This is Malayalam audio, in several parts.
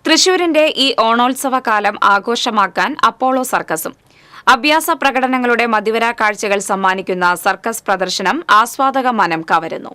തൃശൂരിന്റെ ഈ ഓണോത്സവ കാലം ആഘോഷമാക്കാൻ അപ്പോളോ സർക്കസും അഭ്യാസ പ്രകടനങ്ങളുടെ മതിവരാ കാഴ്ചകൾ സമ്മാനിക്കുന്ന സർക്കസ് പ്രദർശനം ആസ്വാദക മനം കവരുന്നു.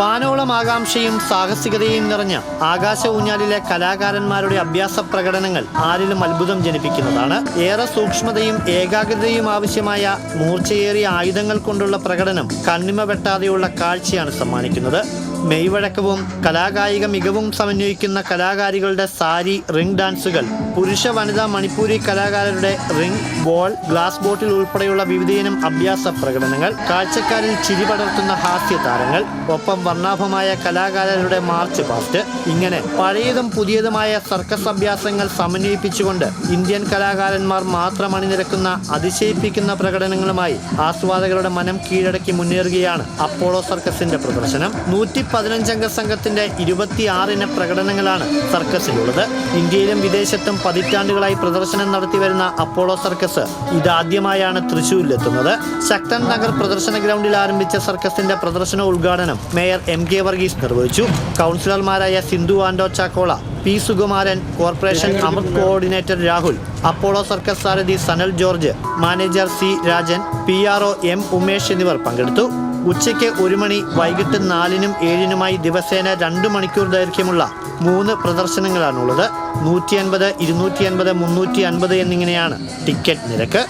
വാനോളം ആകാംക്ഷയും സാഹസികതയും നിറഞ്ഞ ആകാശ ഊഞ്ഞാലിലെ കലാകാരന്മാരുടെ അഭ്യാസ പ്രകടനങ്ങൾ ആരിലും അത്ഭുതം ജനിപ്പിക്കുന്നതാണ്. ഏറെ സൂക്ഷ്മതയും ഏകാഗ്രതയും ആവശ്യമായ മൂർച്ചയേറിയ ആയുധങ്ങൾ കൊണ്ടുള്ള പ്രകടനം കണ്ണിമ വെട്ടാതെയുള്ള കാഴ്ചയാണ് സമ്മാനിക്കുന്നത്. മെയ്വഴക്കവും കലാകായിക മികവും സമന്വയിക്കുന്ന കലാകാരികളുടെ സാരി, റിംഗ് ഡാൻസുകൾ, പുരുഷ വനിതാ മണിപ്പൂരി കലാകാരരുടെ റിംഗ്, ബോൾ, ഗ്ലാസ് ബോട്ടിൽ ഉൾപ്പെടെയുള്ള വിവിധയിനം അഭ്യാസ പ്രകടനങ്ങൾ, കാഴ്ചക്കാരിൽ ചിരി പടർത്തുന്ന ഹാസ്യ താരങ്ങൾ, ഒപ്പം വർണ്ണാഭമായ കലാകാരരുടെ മാർച്ച് പാസ്റ്റ്, ഇങ്ങനെ പഴയതും പുതിയതുമായ സർക്കസ് അഭ്യാസങ്ങൾ സമന്വയിപ്പിച്ചുകൊണ്ട് ഇന്ത്യൻ കലാകാരന്മാർ മാത്രം അണിനിരക്കുന്ന അതിശയിപ്പിക്കുന്ന പ്രകടനങ്ങളുമായി ആസ്വാദകരുടെ മനം കീഴടക്കി മുന്നേറുകയാണ് അപ്പോളോ സർക്കസിന്റെ പ്രദർശനം. 115 സംഘത്തിന്റെ 26 ഇന പ്രകടനങ്ങളാണ് സർക്കസിലുള്ളത്. ഇന്ത്യയിലും വിദേശത്തും പതിറ്റാണ്ടുകളായി പ്രദർശനം നടത്തിവരുന്ന അപ്പോളോ സർക്കസ് ഇതാദ്യമായാണ് തൃശൂരിലെത്തുന്നത്. ശക്തൻ നഗർ പ്രദർശന ഗ്രൗണ്ടിൽ ആരംഭിച്ച സർക്കസിന്റെ പ്രദർശന ഉദ്ഘാടനം മേയർ MK വർഗീസ് നിർവഹിച്ചു. കൗൺസിലർമാരായ Sindhu Ando Chakkola, P Sukumaran, corporation Amrut coordinator Rahul, Apollo circus സാരഥി Sanal George, manager C Rajan, PRO M Umesh എന്നിവർ പങ്കെടുത്തു. ഉച്ചയ്ക്ക് 1 മണി, വൈകിട്ട് 4-നും 7-നുമായി ദിവസേന 2 മണിക്കൂർ ദൈർഘ്യമുള്ള 3 പ്രദർശനങ്ങളാണുള്ളത്. 150, 250, 350 എന്നിങ്ങനെയാണ് ടിക്കറ്റ് നിരക്ക്.